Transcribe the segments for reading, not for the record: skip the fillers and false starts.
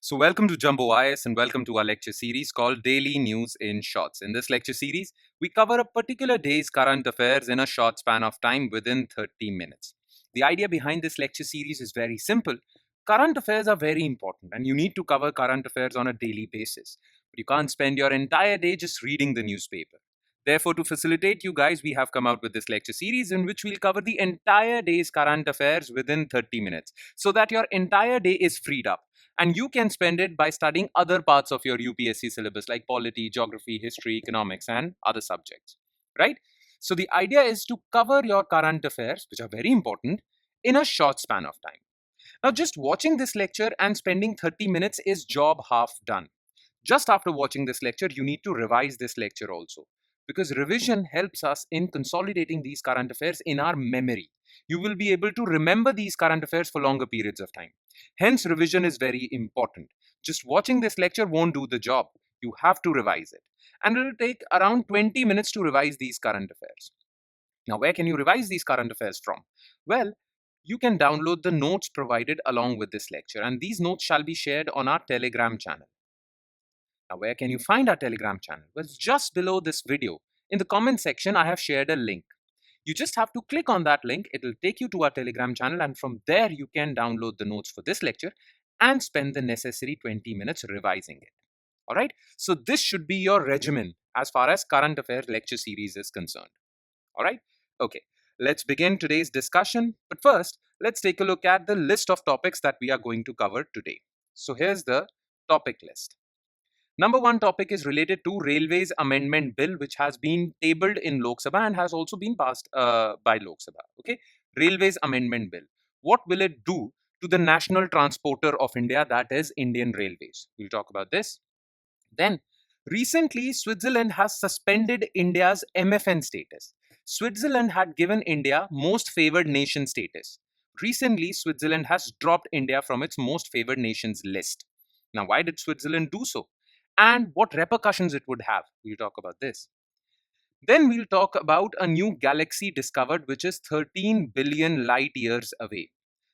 So, welcome to Jumbo IS and welcome to our lecture series called Daily News in Shorts. In this lecture series, we cover a particular day's current affairs in a short span of time within 30 minutes. The idea behind this lecture series is very simple. Current affairs are very important and you need to cover current affairs on a daily basis. But you can't spend your entire day just reading the newspaper. Therefore, to facilitate you guys, we have come out with this lecture series in which we'll cover the entire day's current affairs within 30 minutes so that your entire day is freed up and you can spend it by studying other parts of your UPSC syllabus like polity, geography, history, economics, and other subjects, right? So the idea is to cover your current affairs, which are very important, in a short span of time. Now, just watching this lecture and spending 30 minutes is job half done. Just after watching this lecture, you need to revise this lecture also, because revision helps us in consolidating these current affairs in our memory. You will be able to remember these current affairs for longer periods of time. Hence, revision is very important. Just watching this lecture won't do the job. You have to revise it. And it will take around 20 minutes to revise these current affairs. Now, where can you revise these current affairs from? Well, you can download the notes provided along with this lecture, and these notes shall be shared on our Telegram channel. Now, where can you find our Telegram channel? Well, it's just below this video. In the comment section, I have shared a link. You just have to click on that link. It will take you to our Telegram channel, and from there, you can download the notes for this lecture and spend the necessary 20 minutes revising it. All right. So, this should be your regimen as far as current affairs lecture series is concerned. All right. Okay. Let's begin today's discussion. But first, let's take a look at the list of topics that we are going to cover today. So, here's the topic list. Number one topic is related to Railways Amendment Bill, which has been tabled in Lok Sabha and has also been passed by Lok Sabha. Okay, Railways Amendment Bill. What will it do to the national transporter of India, that is Indian Railways? We'll talk about this. Then, recently, Switzerland has suspended India's MFN status. Switzerland had given India most favored nation status. Recently, Switzerland has dropped India from its most favored nations list. Now, why did Switzerland do so? And what repercussions it would have? We'll talk about this. Then we'll talk about a new galaxy discovered which is 13 billion light years away.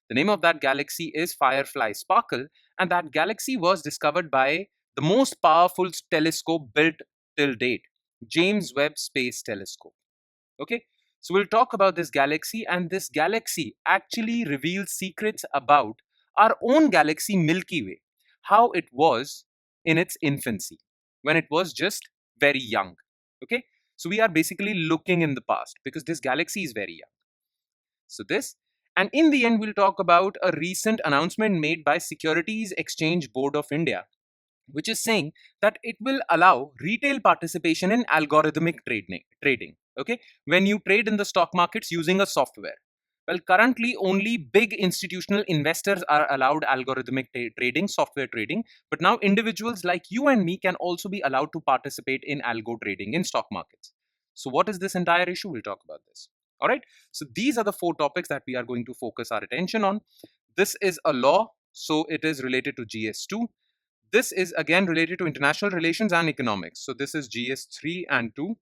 The name of that galaxy is Firefly Sparkle, and that galaxy was discovered by the most powerful telescope built till date, James Webb Space Telescope. Okay, so we'll talk about this galaxy, and this galaxy actually reveals secrets about our own galaxy, Milky Way, how it was in its infancy when it was just very young. Okay, so we are basically looking in the past because this galaxy is very young. So this, and in the end, we'll talk about a recent announcement made by Securities Exchange Board of India, which is saying that it will allow retail participation in algorithmic trading. Okay, when you trade in the stock markets using a software. Well, currently only big institutional investors are allowed algorithmic trading, software trading, but now individuals like you and me can also be allowed to participate in algo trading in stock markets. So what is this entire issue? We'll talk about this. All right. So these are the four topics that we are going to focus our attention on. This is a law, so it is related to GS2. This is again related to international relations and economics. So this is GS3 and 2.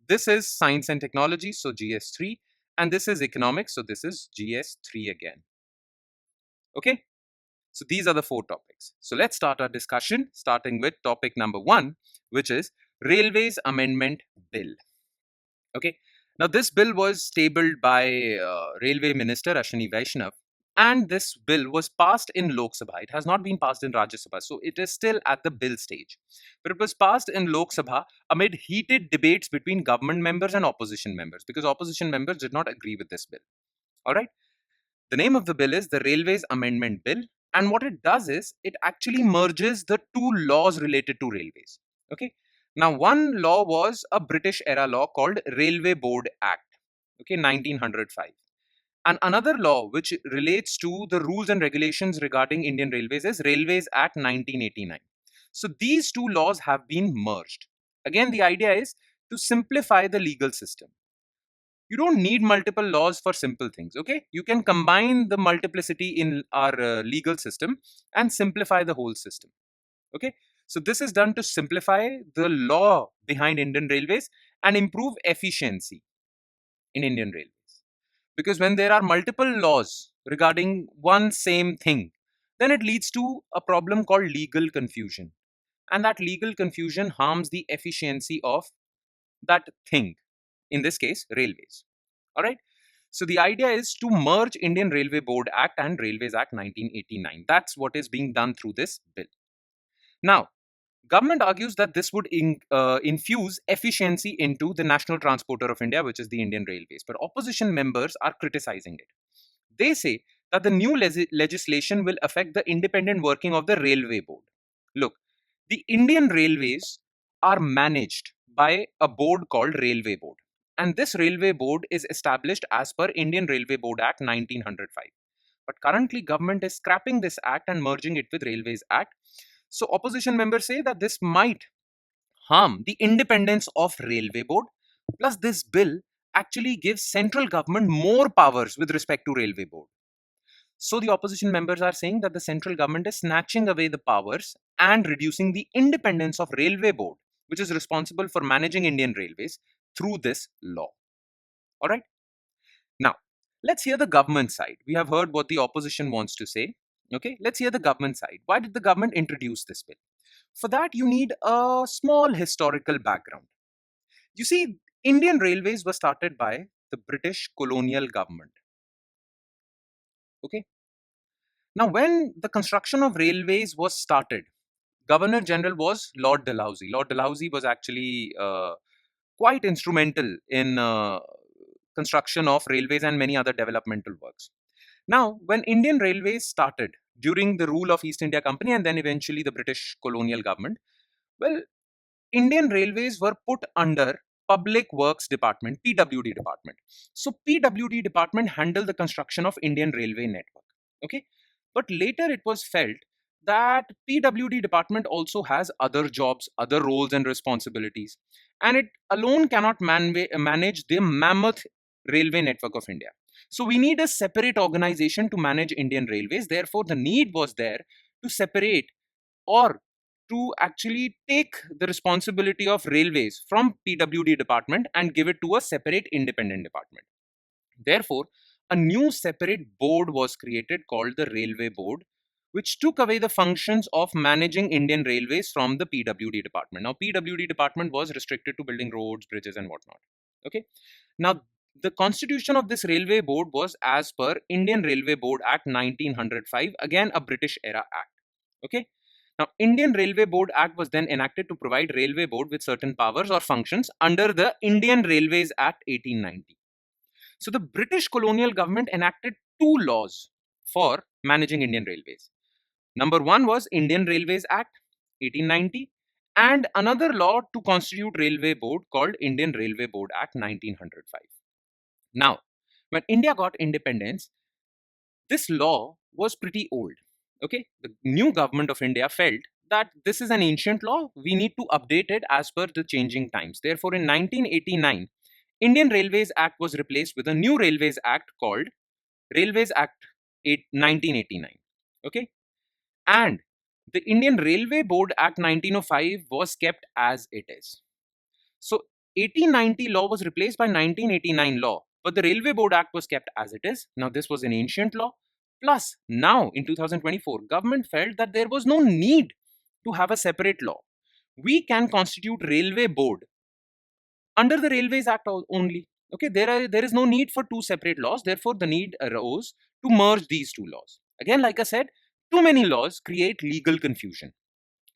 This is science and technology, so GS3. And this is economics, so this is GS3 again. Okay, so these are the four topics. So let's start our discussion starting with topic number one, which is Railways Amendment Bill. Okay, now this bill was tabled by Railway Minister Ashwini Vaishnav, and this bill was passed in Lok Sabha. It has not been passed in Rajya Sabha, so it is still at the bill stage. But it was passed in Lok Sabha amid heated debates between government members and opposition members, because opposition members did not agree with this bill. All right. The name of the bill is the Railways Amendment Bill, and what it does is it actually merges the two laws related to railways. Okay. Now, one law was a British era law called Railway Board Act, okay, 1905. And another law which relates to the rules and regulations regarding Indian Railways is Railways Act 1989. So these two laws have been merged. Again, the idea is to simplify the legal system. You don't need multiple laws for simple things, okay? You can combine the multiplicity in our legal system and simplify the whole system, okay? So this is done to simplify the law behind Indian Railways and improve efficiency in Indian Railways. Because when there are multiple laws regarding one same thing, then it leads to a problem called legal confusion. And that legal confusion harms the efficiency of that thing, in this case, railways. All right. So the idea is to merge Indian Railway Board Act and Railways Act 1989. That's what is being done through this bill. Now, government argues that this would infuse efficiency into the national transporter of India, which is the Indian Railways. But opposition members are criticizing it. They say that the new legislation will affect the independent working of the railway board. Look, the Indian railways are managed by a board called Railway Board. And this railway board is established as per Indian Railway Board Act 1905. But currently government is scrapping this act and merging it with Railways Act. So opposition members say that this might harm the independence of railway board. Plus this bill actually gives central government more powers with respect to railway board. So the opposition members are saying that the central government is snatching away the powers and reducing the independence of railway board, which is responsible for managing Indian railways, through this law. All right. Now, let's hear the government side. We have heard what the opposition wants to say. Okay, let's hear the government side. Why did the government introduce this bill? For that, you need a small historical background. You see, Indian railways were started by the British colonial government. Okay. Now, when the construction of railways was started, Governor General was Lord Dalhousie. Lord Dalhousie was actually quite instrumental in construction of railways and many other developmental works. Now, when Indian Railways started during the rule of East India Company and then eventually the British colonial government, well, Indian Railways were put under Public Works Department, PWD department. So PWD department handled the construction of Indian Railway network. Okay, but later it was felt that PWD department also has other jobs, other roles and responsibilities, and it alone cannot manage the mammoth railway network of India. So we need a separate organization to manage Indian railways. Therefore, the need was there to separate or to actually take the responsibility of railways from PWD department and give it to a separate independent department. Therefore, a new separate board was created called the Railway Board, which took away the functions of managing Indian railways from the PWD department. Now, PWD department was restricted to building roads, bridges, and whatnot. Okay. Now, the constitution of this railway board was as per Indian Railway Board Act 1905, again a British era act. Okay. Now, Indian Railway Board Act was then enacted to provide railway board with certain powers or functions under the Indian Railways Act 1890. So the British colonial government enacted two laws for managing Indian railways. Number one was Indian Railways Act 1890 and another law to constitute railway board called Indian Railway Board Act 1905. Now, when India got independence, this law was pretty old. Okay, the new government of India felt that this is an ancient law. We need to update it as per the changing times. Therefore, in 1989, Indian Railways Act was replaced with a new Railways Act called Railways Act 1989. Okay, and the Indian Railway Board Act 1905 was kept as it is. So 1890 law was replaced by 1989 law, but the Railway Board Act was kept as it is. Now this was an ancient law. Plus, now in 2024, government felt that there was no need to have a separate law. We can constitute railway board under the Railways Act only. Okay, there is no need for two separate laws. Therefore, the need arose to merge these two laws. Again, like I said, too many laws create legal confusion,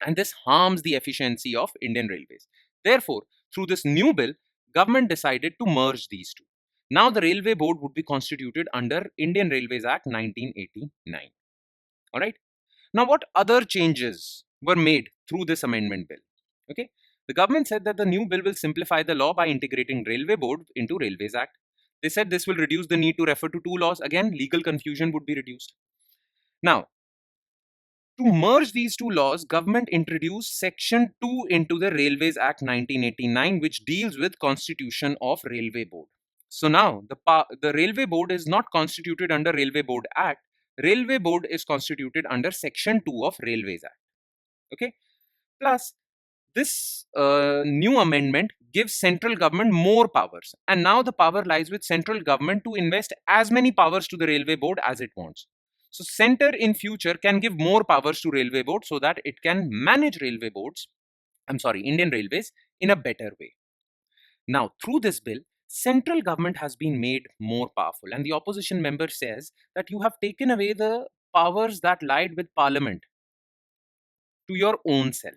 and this harms the efficiency of Indian railways. Therefore, through this new bill, government decided to merge these two. Now the railway board would be constituted under Indian Railways Act 1989. All right. Now, what other changes were made through this amendment bill? Okay. The government said that the new bill will simplify the law by integrating Railway Board into Railways Act. They said this will reduce the need to refer to two laws. Again, legal confusion would be reduced. Now, to merge these two laws, government introduced Section 2 into the Railways Act 1989, which deals with constitution of Railway Board. So now the Railway Board is not constituted under Railway Board Act. Railway Board is constituted under Section 2 of Railways Act. Okay. Plus, this new amendment gives central government more powers. And now the power lies with central government to invest as many powers to the Railway Board as it wants. So center in future can give more powers to railway board so that it can manage Indian Railways in a better way. Now, through this bill, central government has been made more powerful, and the opposition member says that you have taken away the powers that lied with parliament to your own self.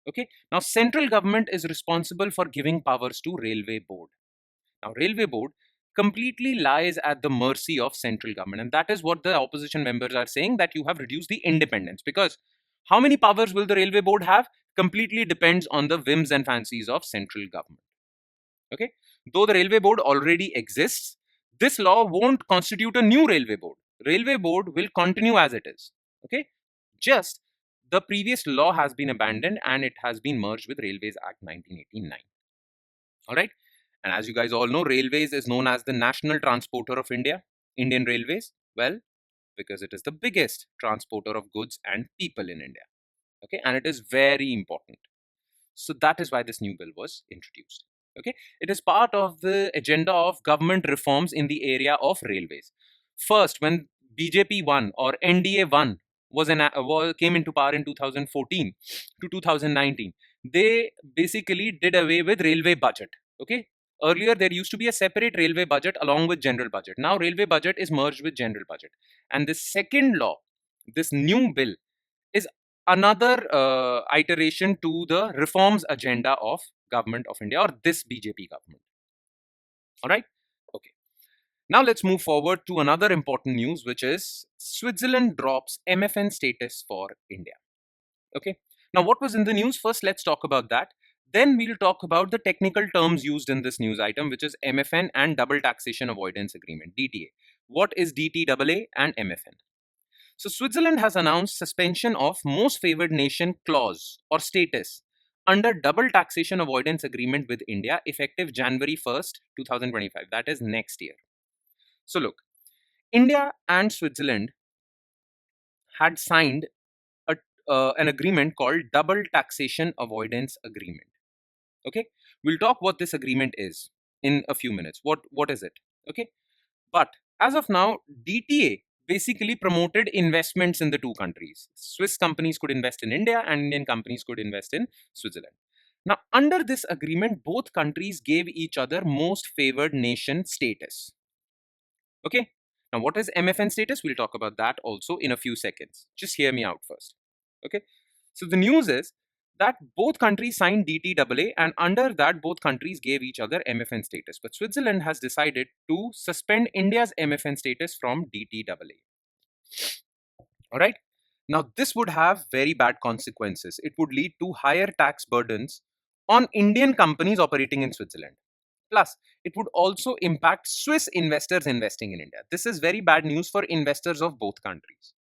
Okay. Now, central government is responsible for giving powers to railway board. Now, railway board completely lies at the mercy of central government, and that is what the opposition members are saying, that you have reduced the independence, because how many powers will the railway board have completely depends on the whims and fancies of central government. Okay. Though the railway board already exists, this law won't constitute a new railway board. Railway board will continue as it is. Okay. Just the previous law has been abandoned and it has been merged with Railways Act 1989. All right. And as you guys all know, Railways is known as the national transporter of India. Indian Railways, well, because it is the biggest transporter of goods and people in India. Okay. And it is very important. So that is why this new bill was introduced. Okay, it is part of the agenda of government reforms in the area of railways. First, when BJP won or NDA won came into power in 2014 to 2019, they basically did away with railway budget. Okay, earlier there used to be a separate railway budget along with general budget. Now railway budget is merged with general budget, and the second law, this new bill, is another iteration to the reforms agenda of government of India or this BJP government. All right. Okay. Now let's move forward to another important news, which is Switzerland drops MFN status for India. Okay. Now what was in the news? First, let's talk about that. Then we'll talk about the technical terms used in this news item, which is MFN and Double Taxation Avoidance Agreement, DTA. What is DTAA and MFN? So Switzerland has announced suspension of most favored nation clause or status under double taxation avoidance agreement with India effective January 1st, 2025. That is next year. So look, India and Switzerland had signed an agreement called double taxation avoidance agreement. Okay, we'll talk what this agreement is in a few minutes. What is it? Okay, but as of now, DTA basically promoted investments in the two countries. Swiss companies could invest in India and Indian companies could invest in Switzerland. Now, under this agreement, both countries gave each other most favored nation status. Okay. Now, what is MFN status? We'll talk about that also in a few seconds. Just hear me out first. Okay. So the news is that both countries signed DTAA, and under that both countries gave each other MFN status. But Switzerland has decided to suspend India's MFN status from DTAA. All right. Now this would have very bad consequences. It would lead to higher tax burdens on Indian companies operating in Switzerland. Plus, it would also impact Swiss investors investing in India. This is very bad news for investors of both countries.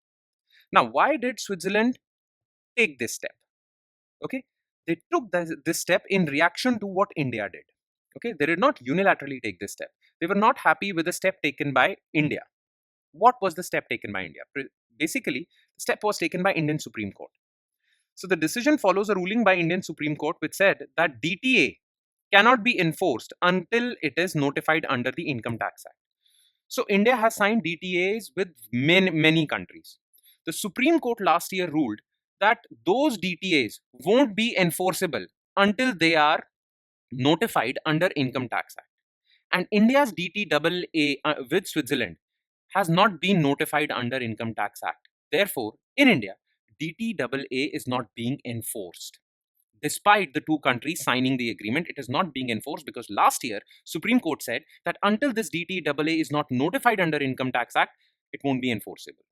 Now, why did Switzerland take this step? Okay, they took this step in reaction to what India did. Okay, they did not unilaterally take this step. They were not happy with the step taken by India. What was the step taken by India? Basically, the step was taken by Indian Supreme Court. So the decision follows a ruling by Indian Supreme Court which said that DTA cannot be enforced until it is notified under the Income Tax Act. So India has signed DTAs with many countries. The Supreme Court last year ruled that those DTAs won't be enforceable until they are notified under Income Tax Act. And India's DTAA with Switzerland has not been notified under Income Tax Act. Therefore, in India, DTAA is not being enforced. Despite the two countries signing the agreement, it is not being enforced because last year, Supreme Court said that until this DTAA is not notified under Income Tax Act, it won't be enforceable.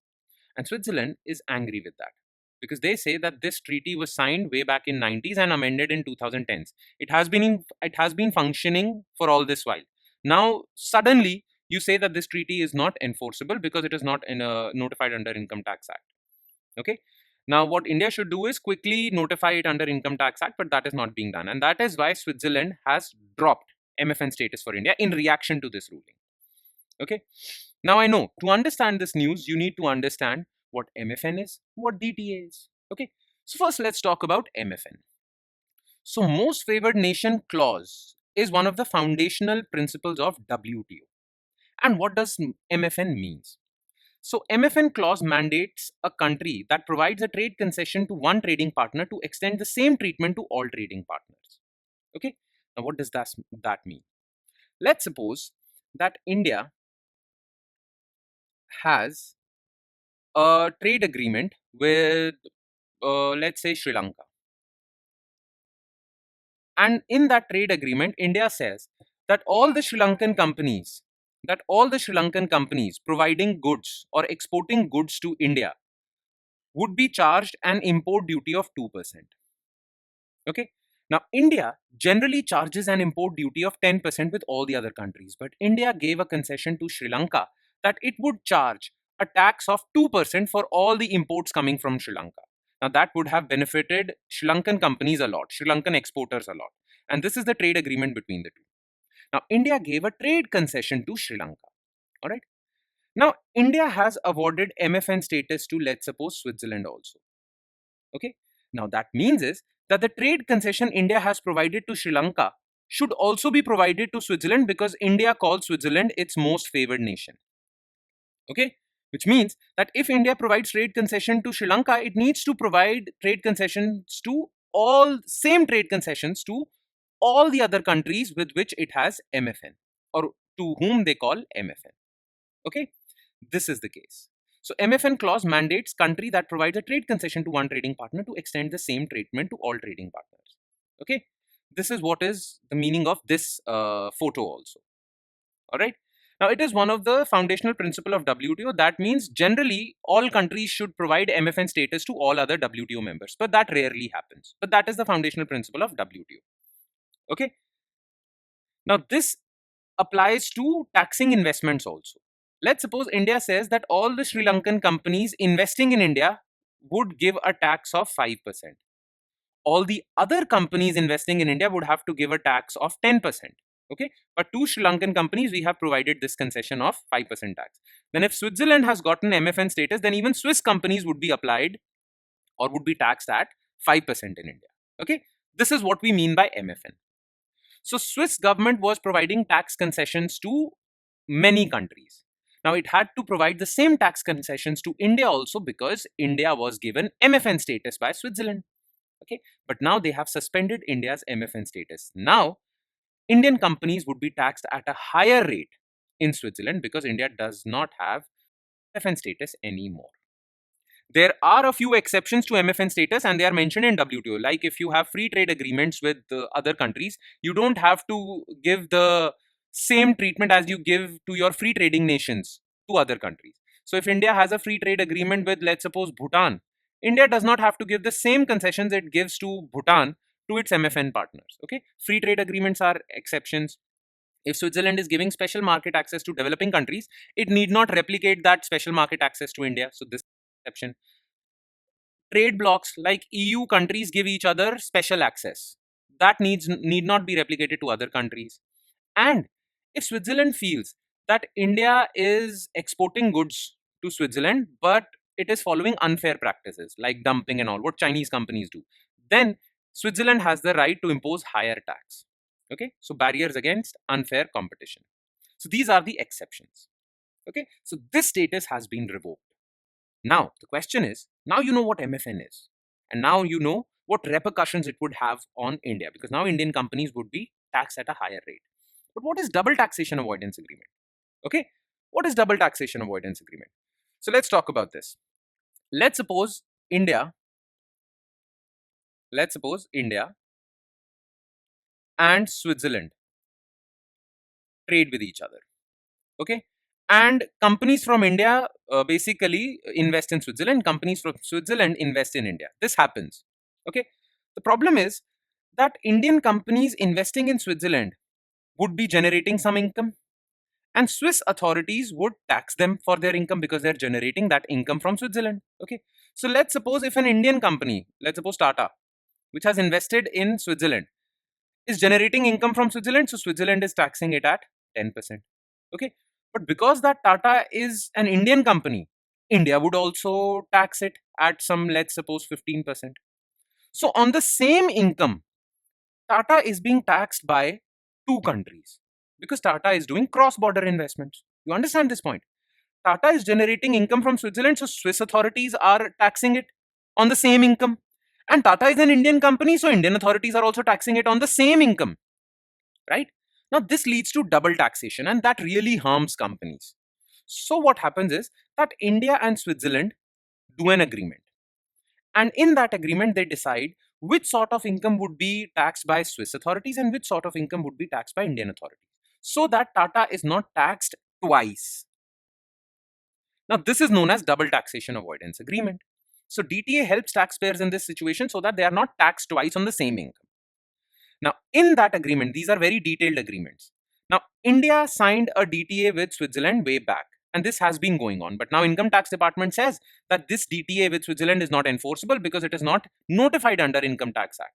And Switzerland is angry with that because they say that this treaty was signed way back in 90s and amended in 2010s. It has been functioning for all this while. Now, suddenly, you say that this treaty is not enforceable because it is not notified under Income Tax Act. Okay. Now, what India should do is quickly notify it under Income Tax Act, but that is not being done. And that is why Switzerland has dropped MFN status for India in reaction to this ruling. Okay. Now, I know to understand this news, you need to understand what MFN is, what DTA is. Okay. So first, let's talk about MFN. So most favored nation clause is one of the foundational principles of WTO. And what does MFN means? So MFN clause mandates a country that provides a trade concession to one trading partner to extend the same treatment to all trading partners. Okay. Now, what does that mean? Let's suppose that India has a trade agreement with, let's say, Sri Lanka. And in that trade agreement, India says that all the Sri Lankan companies providing goods or exporting goods to India would be charged an import duty of 2%. Okay. Now, India generally charges an import duty of 10% with all the other countries, but India gave a concession to Sri Lanka that it would charge a tax of 2% for all the imports coming from Sri Lanka. Now, that would have benefited Sri Lankan companies a lot, Sri Lankan exporters a lot. And this is the trade agreement between the two. Now, India gave a trade concession to Sri Lanka. All right. Now, India has awarded MFN status to, let's suppose, Switzerland also. Okay. Now, that means is that the trade concession India has provided to Sri Lanka should also be provided to Switzerland because India calls Switzerland its most favored nation. Okay. Which means that if India provides trade concession to Sri Lanka, it needs to provide trade concessions to same trade concessions to all the other countries with which it has MFN or to whom they call MFN. Okay. This is the case. So MFN clause mandates country that provides a trade concession to one trading partner to extend the same treatment to all trading partners. Okay. This is what is the meaning of this photo also. All right. Now, it is one of the foundational principle of WTO. That means generally all countries should provide MFN status to all other WTO members, but that rarely happens. But that is the foundational principle of WTO. Okay. Now, this applies to taxing investments also. Let's suppose India says that all the Sri Lankan companies investing in India would give a tax of 5%. All the other companies investing in India would have to give a tax of 10%. Okay, but to Sri Lankan companies, we have provided this concession of 5% tax. Then, if Switzerland has gotten MFN status, then even Swiss companies would be applied or would be taxed at 5% in India. Okay, this is what we mean by MFN. So, Swiss government was providing tax concessions to many countries. Now, it had to provide the same tax concessions to India also because India was given MFN status by Switzerland. Okay, but now they have suspended India's MFN status. Now, Indian companies would be taxed at a higher rate in Switzerland because India does not have MFN status anymore. There are a few exceptions to MFN status and they are mentioned in WTO. Like if you have free trade agreements with other countries, you don't have to give the same treatment as you give to your free trading nations to other countries. So if India has a free trade agreement with, let's suppose, Bhutan, India does not have to give the same concessions it gives to Bhutan to its MFN partners. Okay, free trade agreements are exceptions. If Switzerland is giving special market access to developing countries, it need not replicate that special market access to India. So this exception. Trade blocks like EU countries give each other special access. That need not be replicated to other countries. And if Switzerland feels that India is exporting goods to Switzerland, but it is following unfair practices like dumping and all, what Chinese companies do, then Switzerland has the right to impose higher tax. Okay, so barriers against unfair competition. So these are the exceptions. Okay, so this status has been revoked. Now, the question is, now you know what MFN is. And now you know what repercussions it would have on India because now Indian companies would be taxed at a higher rate. But what is double taxation avoidance agreement? Okay, what is double taxation avoidance agreement? So let's talk about this. Let's suppose India and Switzerland trade with each other. Okay, and companies from India basically invest in Switzerland. Companies from Switzerland invest in India. This happens. Okay, the problem is that Indian companies investing in Switzerland would be generating some income, and Swiss authorities would tax them for their income because they're generating that income from Switzerland. Okay, so let's suppose if an Indian company, let's suppose Tata, which has invested in Switzerland, is generating income from Switzerland, so Switzerland is taxing it at 10%. Okay, but because that Tata is an Indian company, India would also tax it at some, let's suppose, 15%. So on the same income, Tata is being taxed by two countries because Tata is doing cross-border investments. You understand this point? Tata is generating income from Switzerland, so Swiss authorities are taxing it on the same income. And Tata is an Indian company, so Indian authorities are also taxing it on the same income, right? Now, this leads to double taxation, and that really harms companies. So, what happens is that India and Switzerland do an agreement. And in that agreement, they decide which sort of income would be taxed by Swiss authorities and which sort of income would be taxed by Indian authorities, so that Tata is not taxed twice. Now, this is known as double taxation avoidance agreement. So, DTA helps taxpayers in this situation so that they are not taxed twice on the same income. Now, in that agreement, these are very detailed agreements. Now, India signed a DTA with Switzerland way back, and this has been going on. But now, Income Tax Department says that this DTA with Switzerland is not enforceable because it is not notified under Income Tax Act.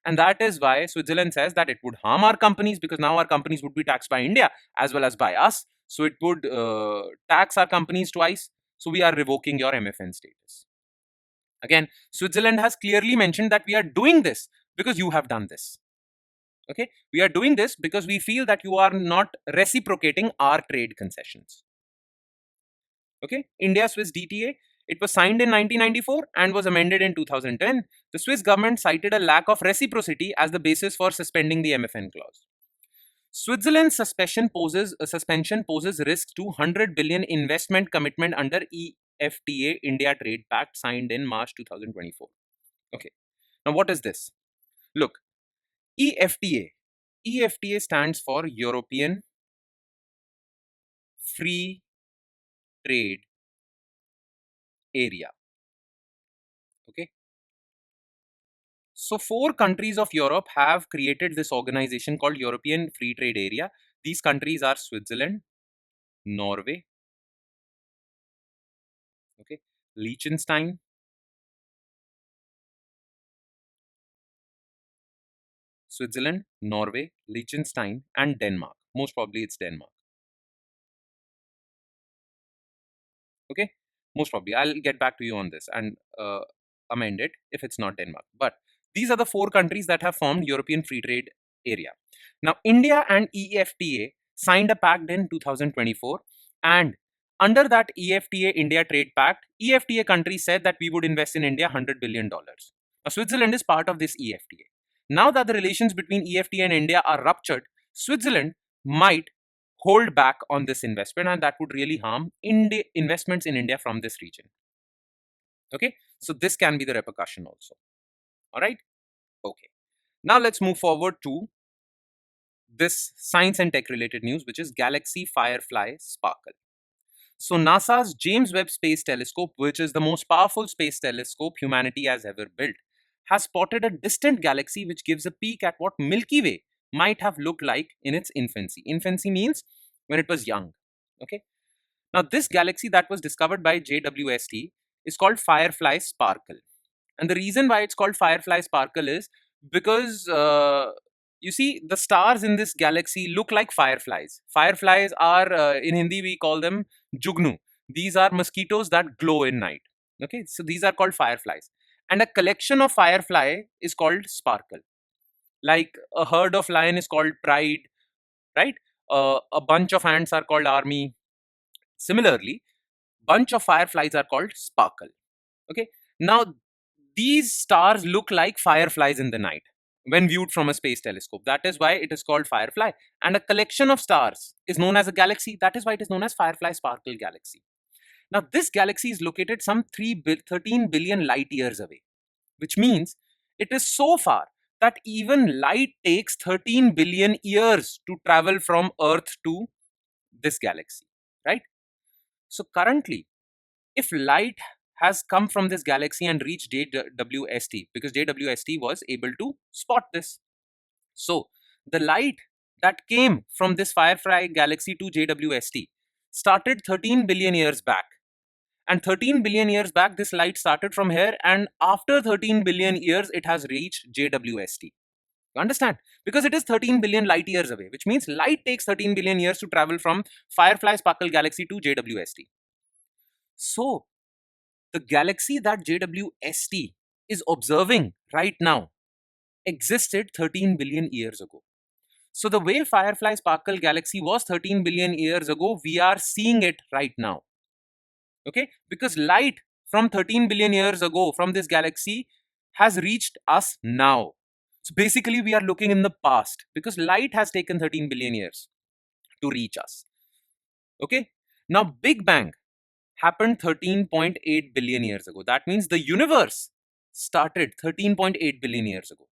And that is why Switzerland says that it would harm our companies, because now our companies would be taxed by India as well as by us. So it would tax our companies twice. So we are revoking your MFN status. Again, Switzerland has clearly mentioned that we are doing this because you have done this. Okay, we are doing this because we feel that you are not reciprocating our trade concessions. Okay, India-Swiss DTA, it was signed in 1994 and was amended in 2010. The Swiss government cited a lack of reciprocity as the basis for suspending the MFN clause. Switzerland's suspension poses risk to 100 billion investment commitment under EFTA India Trade Pact signed in March 2024. Okay, now what is this? Look, EFTA stands for European Free Trade Area. Okay, so 4 countries of Europe have created this organization called European Free Trade Area. These countries are Switzerland, Norway, okay, Liechtenstein, and Denmark. Most probably it's Denmark. Okay, most probably I'll get back to you on this and amend it if it's not Denmark. But these are the 4 countries that have formed European Free Trade Area. Now, India and EFTA signed a pact in 2024, and under that EFTA India Trade Pact, EFTA countries said that we would invest in India $100 billion. Now, Switzerland is part of this EFTA. Now that the relations between EFTA and India are ruptured, Switzerland might hold back on this investment, and that would really harm investments in India from this region. Okay, so this can be the repercussion also. All right, okay. Now let's move forward to this science and tech related news, which is Galaxy Firefly Sparkle. So NASA's James Webb Space Telescope, which is the most powerful space telescope humanity has ever built, has spotted a distant galaxy which gives a peek at what Milky Way might have looked like in its infancy. Infancy means when it was young. Okay. Now, this galaxy that was discovered by JWST is called Firefly Sparkle. And the reason why it's called Firefly Sparkle is because you see, the stars in this galaxy look like fireflies. Fireflies are, in Hindi, we call them jugnu. These are mosquitoes that glow in night. Okay, so these are called fireflies. And a collection of firefly is called sparkle. Like a herd of lion is called pride, right? A bunch of ants are called army. Similarly, bunch of fireflies are called sparkle. Okay, now these stars look like fireflies in the night when viewed from a space telescope. That is why it is called Firefly. And a collection of stars is known as a galaxy. That is why it is known as Firefly Sparkle Galaxy. Now, this galaxy is located some 13 billion light years away, which means it is so far that even light takes 13 billion years to travel from Earth to this galaxy, right? So currently, if light has come from this galaxy and reached JWST, because JWST was able to spot this. So the light that came from this Firefly galaxy to JWST started 13 billion years back. And 13 billion years back, this light started from here, and after 13 billion years, it has reached JWST. You understand? Because it is 13 billion light years away, which means light takes 13 billion years to travel from Firefly Sparkle Galaxy to JWST. So the galaxy that JWST is observing right now existed 13 billion years ago. So the way Firefly Sparkle galaxy was 13 billion years ago, we are seeing it right now. Okay, because light from 13 billion years ago from this galaxy has reached us now. So basically, we are looking in the past because light has taken 13 billion years to reach us. Okay, now Big Bang happened 13.8 billion years ago. That means the universe started 13.8 billion years ago.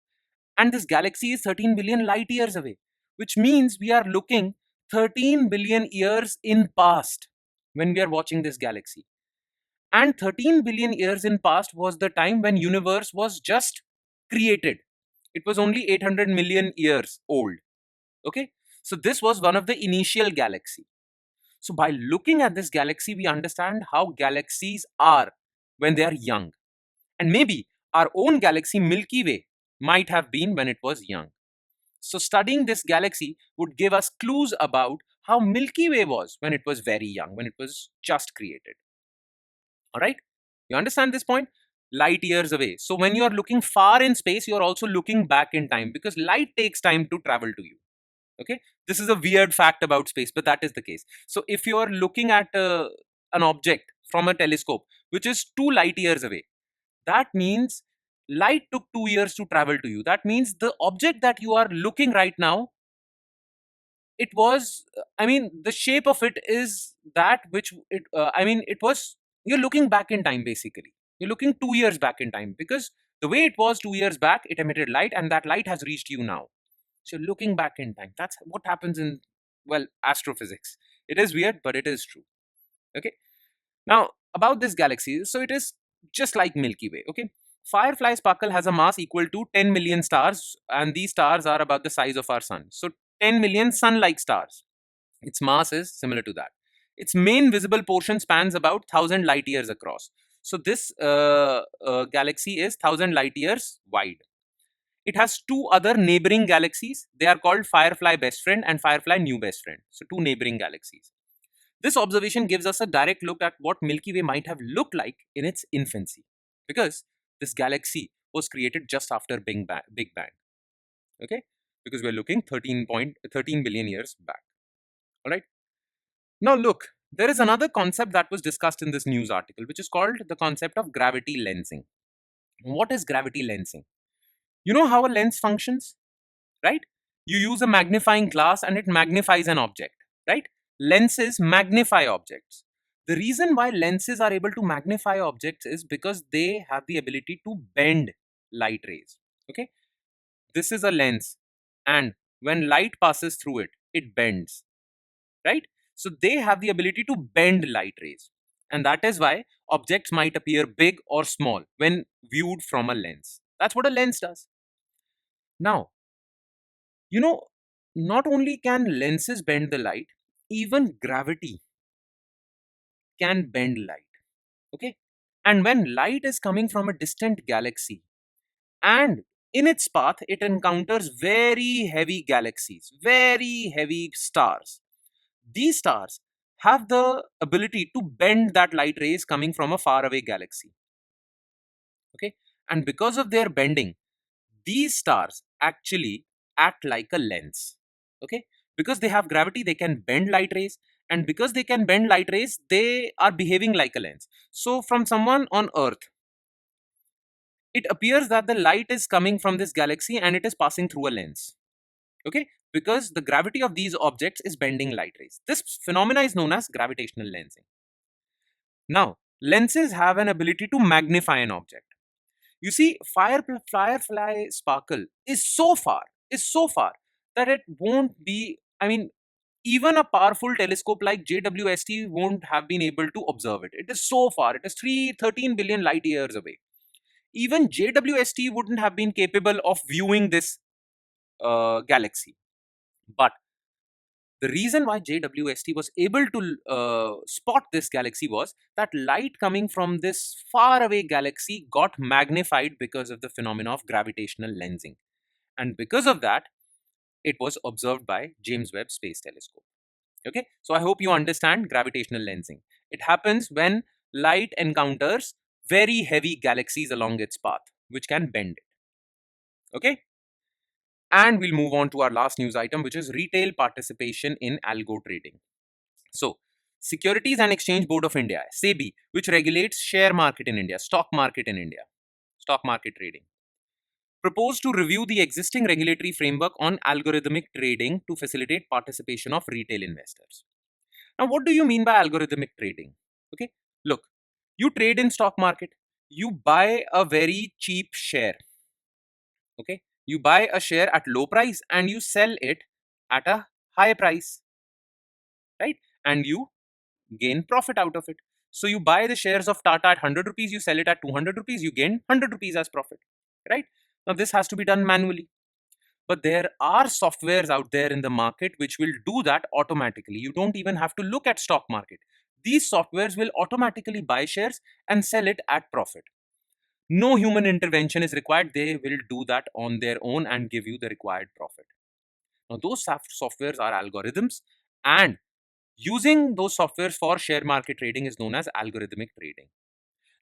And this galaxy is 13 billion light years away, which means we are looking 13 billion years in past when we are watching this galaxy. And 13 billion years in past was the time when universe was just created. It was only 800 million years old. Okay, so this was one of the initial galaxy. So by looking at this galaxy, we understand how galaxies are when they are young. And maybe our own galaxy, Milky Way, might have been when it was young. So studying this galaxy would give us clues about how Milky Way was when it was very young, when it was just created. All right? You understand this point? Light years away. So when you are looking far in space, you are also looking back in time because light takes time to travel to you. Okay? This is a weird fact about space, but that is the case. So if you are looking at an object from a telescope, which is 2 light years away, that means light took 2 years to travel to you. That means the object that you are looking right now, it was, I mean, the shape of it is that which it, I mean, it was, you're looking back in time basically. You're looking 2 years back in time because the way it was 2 years back, it emitted light and that light has reached you now. So looking back in time, that's what happens in, well, astrophysics. It is weird, but it is true. Okay. Now, about this galaxy, so it is just like Milky Way. Okay. Firefly Sparkle has a mass equal to 10 million stars, and these stars are about the size of our sun. So 10 million sun-like stars. Its mass is similar to that. Its main visible portion spans about 1,000 light years across. So this galaxy is 1,000 light years wide. It has two other neighboring galaxies. They are called Firefly Best Friend and Firefly New Best Friend. So two neighboring galaxies. This observation gives us a direct look at what Milky Way might have looked like in its infancy, because this galaxy was created just after Big Bang. Okay, because we're looking 13 billion years back. All right. Now look, there is another concept that was discussed in this news article, which is called the concept of gravity lensing. What is gravity lensing? You know how a lens functions, right? You use a magnifying glass and it magnifies an object, right? Lenses magnify objects. The reason why lenses are able to magnify objects is because they have the ability to bend light rays. Okay, this is a lens, and when light passes through it, it bends, right? So they have the ability to bend light rays, and that is why objects might appear big or small when viewed from a lens. That's what a lens does. Now, you know, not only can lenses bend the light, even gravity can bend light. Okay. And when light is coming from a distant galaxy and in its path, it encounters very heavy galaxies, very heavy stars. These stars have the ability to bend that light rays coming from a faraway galaxy. Okay. And because of their bending, these stars actually act like a lens. Okay, because they have gravity, they can bend light rays, and because they can bend light rays, they are behaving like a lens. So from someone on earth, it appears that the light is coming from this galaxy and it is passing through a lens. Okay, because the gravity of these objects is bending light rays. This phenomena is known as gravitational lensing. Now, lenses have an ability to magnify an object. You see, Firefly Sparkle is so far that it won't be, I mean, even a powerful telescope like JWST won't have been able to observe it. It is so far. It is 13 billion light years away. Even JWST wouldn't have been capable of viewing this galaxy. But the reason why JWST was able to spot this galaxy was that light coming from this faraway galaxy got magnified because of the phenomena of gravitational lensing. And because of that, it was observed by James Webb Space Telescope. Okay, so I hope you understand gravitational lensing. It happens when light encounters very heavy galaxies along its path, which can bend it. Okay, And we'll move on to our last news item, which is retail participation in algo trading. So, Securities and Exchange Board of India, SEBI, which regulates share market in India, stock market in India, stock market trading, proposed to review the existing regulatory framework on algorithmic trading to facilitate participation of retail investors. Now, what do you mean by algorithmic trading? Okay, look, you trade in stock market, you buy a very cheap share. Okay, you buy a share at low price and you sell it at a high price, right? And you gain profit out of it. So you buy the shares of Tata at 100 rupees, you sell it at 200 rupees, you gain 100 rupees as profit, right? Now this has to be done manually. But there are softwares out there in the market which will do that automatically. You don't even have to look at stock market. These softwares will automatically buy shares and sell it at profit. No human intervention is required. They will do that on their own and give you the required profit. Now, those softwares are algorithms, and using those softwares for share market trading is known as algorithmic trading.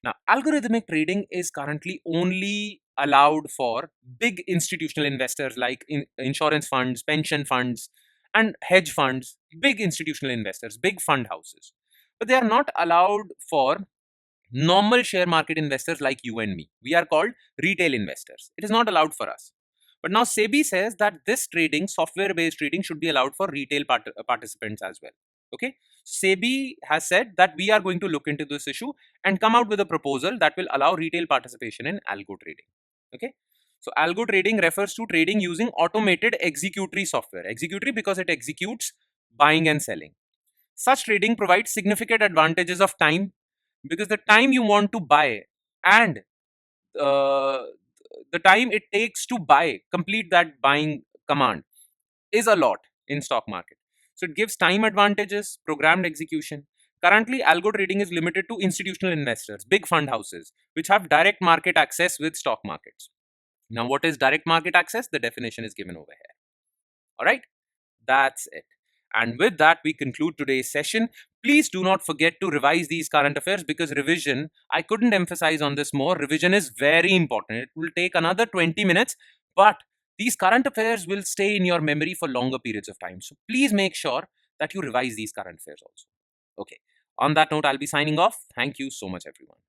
Now, algorithmic trading is currently only allowed for big institutional investors like insurance funds, pension funds, and hedge funds, big institutional investors, big fund houses. But they are not allowed for normal share market investors like you and me. We are called retail investors. It is not allowed for us. But now SEBI says that this trading, software based trading, should be allowed for retail participants as well. Okay. So SEBI has said that we are going to look into this issue and come out with a proposal that will allow retail participation in algo trading. Okay. So algo trading refers to trading using automated executory software. Executory because it executes buying and selling. Such trading provides significant advantages of time, because the time you want to buy and uh, the time it takes to buy, complete that buying command, is a lot in stock market. So it gives time advantages, programmed execution. Currently, algo trading is limited to institutional investors, big fund houses, which have direct market access with stock markets. Now, what is direct market access? The definition is given over here. All right. That's it. And with that, we conclude today's session. Please do not forget to revise these current affairs, because revision, I couldn't emphasize on this more, revision is very important. It will take another 20 minutes, but these current affairs will stay in your memory for longer periods of time. So please make sure that you revise these current affairs also. Okay. On that note, I'll be signing off. Thank you so much, everyone.